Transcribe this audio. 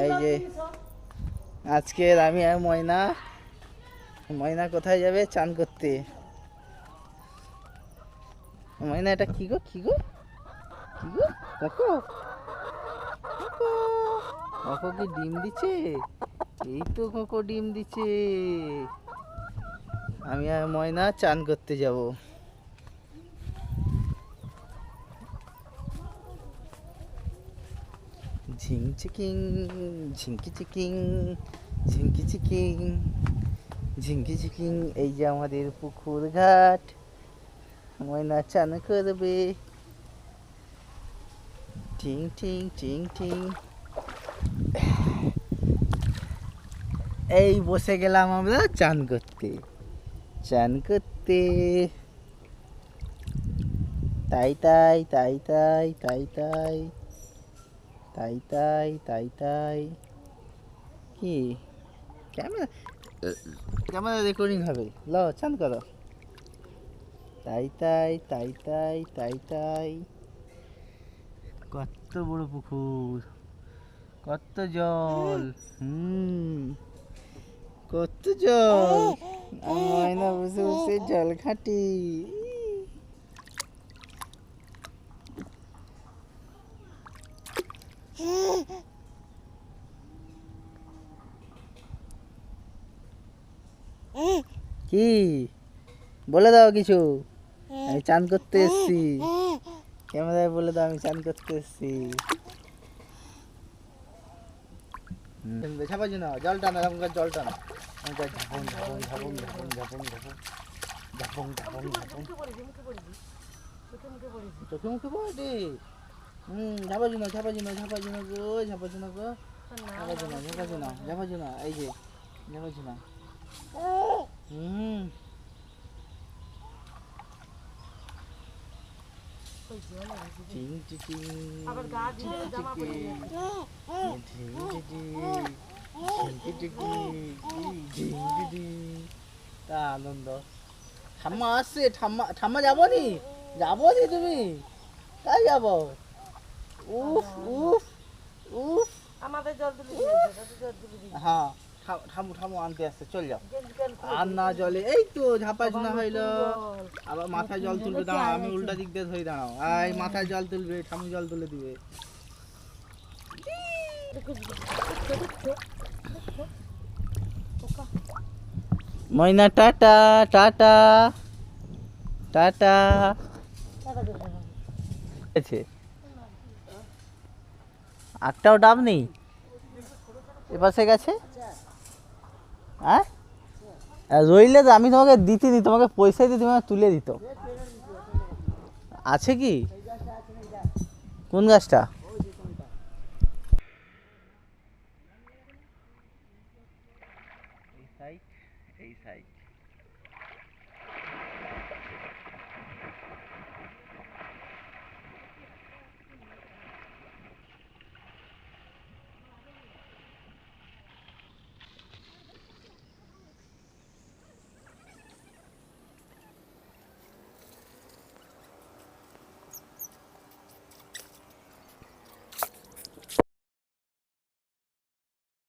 এই যে আজকে আমি আর ময়না, ময়না কোথায় যাবে? চান করতে। ময়না এটা কি গো, কি গো, কি গো? কাকু, কাকু কি ডিম দিচ্ছে? এই তো কাকু ডিম দিচ্ছে। আমি আর ময়না চান করতে যাব। ঝিং চিকিং, ঝিঙ্কি চিকিং, ঝিঙ্কি চিকিং, ঝিঙ্কি চিকিং। এই যে আমাদের পুকুর ঘাট, ময়না চান করবে। টিং টিং টিং টিং। এই বসে গেলাম আমরা চান করতে, চান করতে। তাই তাই তাই তাই তাই তাই তাই তাই তাই তাই। কি ক্যামেরা, ক্যামেরা রেকর্ডিং হবে। ল চান করো। তাই তাই তাই তাই তাই তাই। কত বড় পুকুর, কত জল, কত জল। আমি ময়না বসে বসে জল ঘাটি। কি বলে দাও কিছু? আমি চান করতে এসছি। ক্যামেরায় বলে দাও আমি চান করতে এসছি। ঝাপাঝি না, জল টানা, এখনকার জল টানা। ঝাপন ঝাপন ঝাপন ঝাপন ঝাপন ঝাপন ঝাপন ঝাপন ঝাপন। চোখে মুখে পড়ে। ঝাপাঝি না, ঝাপাঝি না, ঝাপাঝি না গো, ঝাপাঝি না গো, ঝাপাঝি না, ঝাপাঝি না, ঝাপাঝি না। এই যে ঝাপাঝি না। টিং টিং আবার গা দিয়ে জামা পরে গেছে। টিং টিং টিং টিং। তা আনন্দ। ঠাম্মা আসছে, ঠাম্মা, ঠাম্মা যাবো নি, যাবো নি তুমি? তাই যাবো? উফ উফ উফ। আমাদের জল তুলে দিয়েছে। হ্যাঁ ঠামু ঠামু আনতে আসছে, চল যাও। আর না জলে এই তো ঝাপাঝুনা হইলো, আবার মাথায় জল তুলবে। দাঁড়াও আমি উল্টা দিক দিয়ে ধরি, দাঁড়াও। এই মাথায় জল তুলবে, ঠামু জল তুলে দিবে। ময়না টাটা, টাটা টাটা। একটাও ডাব নেই এপাশে গেছে। হ্যাঁ রইলে তো আমি তোমাকে দিতে দিই, তোমাকে পয়সা দিয়ে তুমি তুলে দিত। আছে কি? কোন গাছটা?